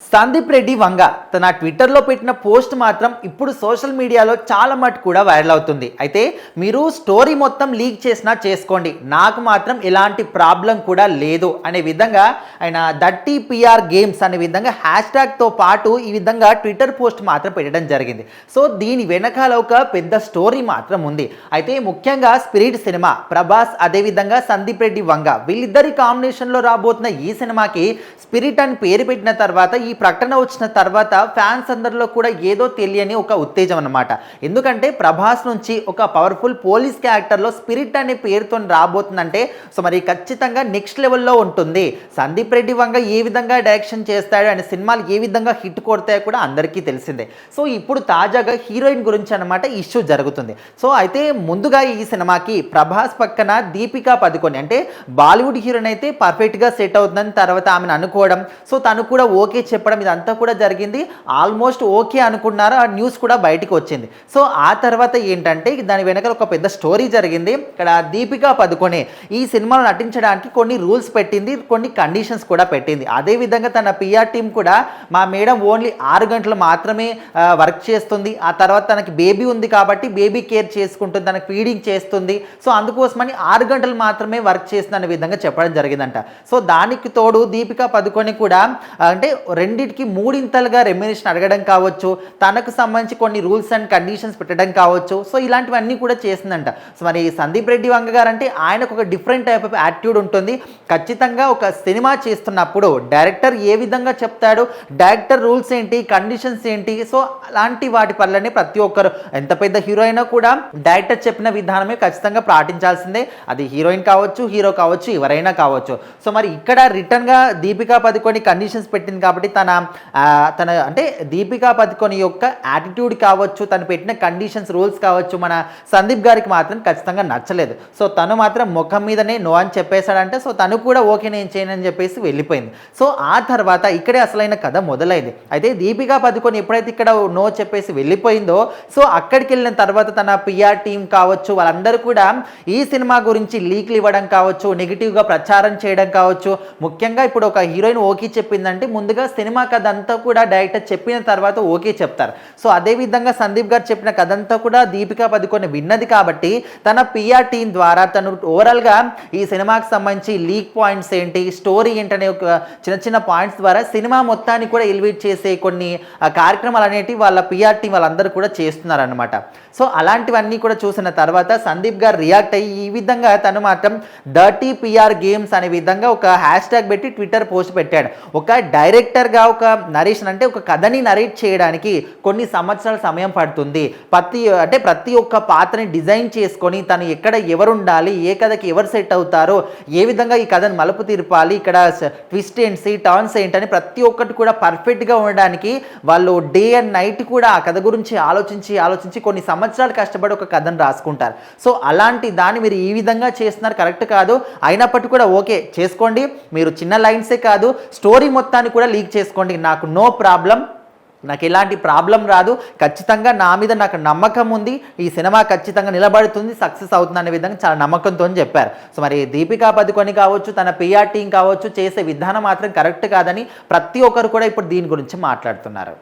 సందీప్ రెడ్డి వంగ తన ట్విట్టర్లో పెట్టిన పోస్ట్ మాత్రం ఇప్పుడు సోషల్ మీడియాలో చాలా మటు కూడా వైరల్ అవుతుంది. అయితే మీరు స్టోరీ మొత్తం లీక్ చేసినా చేసుకోండి, నాకు మాత్రం ఎలాంటి ప్రాబ్లం కూడా లేదు అనే విధంగా ఆయన దట్టి పిఆర్ గేమ్స్ అనే విధంగా హ్యాష్ ట్యాగ్తో పాటు ఈ విధంగా ట్విట్టర్ పోస్ట్ మాత్రం పెట్టడం జరిగింది. సో దీని వెనకాల ఒక పెద్ద స్టోరీ మాత్రం ఉంది. అయితే ముఖ్యంగా స్పిరిట్ సినిమా ప్రభాస్ అదేవిధంగా సందీప్ రెడ్డి వంగ వీళ్ళిద్దరి కాంబినేషన్లో రాబోతున్న ఈ సినిమాకి స్పిరిట్ అని పేరు పెట్టిన తర్వాత ఈ ప్రకటన వచ్చిన తర్వాత ఫ్యాన్స్ అందరిలో కూడా ఏదో తెలియని ఒక ఉత్తేజం అన్నమాట. ఎందుకంటే ప్రభాస్ నుంచి ఒక పవర్ఫుల్ పోలీస్ క్యారెక్టర్లో స్పిరిట్ అనే పేరుతో రాబోతుందంటే సో మరి ఖచ్చితంగా నెక్స్ట్ లెవెల్లో ఉంటుంది. సందీప్ రెడ్డి వంగ ఏ విధంగా డైరెక్షన్ చేస్తాడు అనే సినిమాలు ఏ విధంగా హిట్ కొడతాయో కూడా అందరికీ తెలిసిందే. సో ఇప్పుడు తాజాగా హీరోయిన్ గురించి అన్నమాట ఇష్యూ జరుగుతుంది. సో అయితే ముందుగా ఈ సినిమాకి ప్రభాస్ పక్కన దీపికా పదుకొని అంటే బాలీవుడ్ హీరోయిన్ అయితే పర్ఫెక్ట్గా సెట్ అవుతుందని తర్వాత ఆమెను అనుకోవడం, సో తను కూడా ఓకే చెప్పడం ఇదంతా కూడా జరిగింది. ఆల్మోస్ట్ ఓకే అనుకున్నారు, ఆ న్యూస్ కూడా బయటికి వచ్చింది. సో ఆ తర్వాత ఏంటంటే దాని వెనకాల ఒక పెద్ద స్టోరీ జరిగింది. ఇక్కడ దీపికా పదుకొనే ఈ సినిమాలో నటించడానికి కొన్ని రూల్స్ పెట్టింది, కొన్ని కండిషన్స్ కూడా పెట్టింది. అదేవిధంగా తన పిఆర్ టీం కూడా మా మేడం ఓన్లీ 6 గంటలు మాత్రమే వర్క్ చేస్తుంది, ఆ తర్వాత తనకి బేబీ ఉంది కాబట్టి బేబీ కేర్ చేసుకుంటుంది, తనకి ఫీడింగ్ చేస్తుంది, సో అందుకోసమని 6 గంటలు మాత్రమే వర్క్ చేస్తుంది అనే విధంగా చెప్పడం జరిగిందంట. సో దానికి తోడు దీపికా పదుకొని కూడా అంటే రెండింటికి 3 రెమ్యునరేషన్ అడగడం కావచ్చు, తనకు సంబంధించి కొన్ని రూల్స్ అండ్ కండిషన్స్ పెట్టడం కావచ్చు, సో ఇలాంటివన్నీ కూడా చేసిందంట. సో మరి సందీప్ రెడ్డి వంగ గారు అంటే ఆయనకు ఒక డిఫరెంట్ టైప్ ఆఫ్ యాటిట్యూడ్ ఉంటుంది. ఖచ్చితంగా ఒక సినిమా చేస్తున్నప్పుడు డైరెక్టర్ ఏ విధంగా చెప్తాడు, డైరెక్టర్ రూల్స్ ఏంటి, కండిషన్స్ ఏంటి, సో అలాంటి వాటి పనులనే ప్రతి ఒక్కరు ఎంత పెద్ద హీరో అయినా కూడా డైరెక్టర్ చెప్పిన విధానమే ఖచ్చితంగా పాటించాల్సిందే. అది హీరోయిన్ కావచ్చు, హీరో కావచ్చు, ఎవరైనా కావచ్చు. సో మరి ఇక్కడ రిటర్న్గా దీపికా పదుకొని కండిషన్స్ పెట్టింది కాబట్టి తన అంటే దీపికా పదుకొని యొక్క యాటిట్యూడ్ కావచ్చు, తను పెట్టిన కండిషన్స్ రూల్స్ కావచ్చు మన సందీప్ గారికి మాత్రం ఖచ్చితంగా నచ్చలేదు. సో తను మాత్రం ముఖం మీదనే నో అని చెప్పేశాడంటే సో తను కూడా ఓకే నేను చేయను అని చెప్పేసి వెళ్ళిపోయింది. సో ఆ తర్వాత ఇక్కడే అసలైన కథ మొదలైంది. అయితే దీపికా పదుకొని ఎప్పుడైతే ఇక్కడ నో చెప్పేసి వెళ్ళిపోయిందో సో అక్కడికి వెళ్ళిన తర్వాత తన పిఆర్ టీం కావచ్చు వాళ్ళందరూ కూడా ఈ సినిమా గురించి లీక్లు ఇవ్వడం కావచ్చు, నెగిటివ్గా ప్రచారం చేయడం కావచ్చు. ముఖ్యంగా ఇప్పుడు ఒక హీరోయిన్ ఓకే చెప్పిందంటే ముందుగా సినిమా కథ అంతా కూడా డైరెక్టర్ చెప్పిన తర్వాత ఓకే చెప్తారు. సో అదేవిధంగా సందీప్ గారు చెప్పిన కథ అంతా కూడా దీపికా పదుకొని విన్నది కాబట్టి తన పిఆర్ టీం ద్వారా తను ఓవరాల్గా ఈ సినిమాకి సంబంధించి లీక్ పాయింట్స్ ఏంటి, స్టోరీ ఏంటనే ఒక చిన్న చిన్న పాయింట్స్ ద్వారా సినిమా మొత్తాన్ని కూడా ఎలివేట్ చేసే కొన్ని కార్యక్రమాలు అనేటివి వాళ్ళ పిఆర్ టీం వాళ్ళందరూ కూడా చేస్తున్నారనమాట. సో అలాంటివన్నీ కూడా చూసిన తర్వాత సందీప్ గారు రియాక్ట్ అయ్యి ఈ విధంగా తను మాత్రం డర్టీ పిఆర్ గేమ్స్ అనే విధంగా ఒక హ్యాష్ ట్యాగ్ పెట్టి ట్విట్టర్ పోస్ట్ పెట్టాడు. ఒక డైరెక్టర్గా ఒక నరేషన్ అంటే ఒక కథని నరేట్ చేయడానికి కొన్ని సంవత్సరాల సమయం పడుతుంది. ప్రతి ఒక్క పాత్రని డిజైన్ చేసుకొని తను ఎక్కడ ఎవరు ఉండాలి, ఏ కథకి ఎవరు సెట్ అవుతారో, ఏ విధంగా ఈ కథను మలుపు తిరపాలి, ఇక్కడ ట్విస్ట్ ఏంటి, టర్న్స్ ఏంటని ప్రతి ఒక్కటి కూడా పర్ఫెక్ట్గా ఉండడానికి వాళ్ళు డే అండ్ నైట్ కూడా ఆ కథ గురించి ఆలోచించి కొన్ని సంవత్సరాలు కష్టపడి ఒక కథను రాసుకుంటారు. సో అలాంటి దాన్ని మీరు ఈ విధంగా చేస్తున్నారు కరెక్ట్ కాదు. అయినప్పటికీ కూడా ఓకే చేసుకోండి, మీరు చిన్న లైన్సే కాదు స్టోరీ మొత్తాన్ని కూడా లీక్ చేసుకోండి, నాకు నో ప్రాబ్లం, నాకు ఎలాంటి ప్రాబ్లం రాదు, ఖచ్చితంగా నా మీద నాకు నమ్మకం ఉంది, ఈ సినిమా ఖచ్చితంగా నిలబడుతుంది, సక్సెస్ అవుతుంది అనే విధంగా చాలా నమ్మకంతో చెప్పారు. సో మరి దీపికా పదుకొని కావచ్చు, తన పిఆర్ టీం కావచ్చు చేసే విధానం మాత్రం కరెక్ట్ కాదని ప్రతి ఒక్కరు కూడా ఇప్పుడు దీని గురించి మాట్లాడుతున్నారు.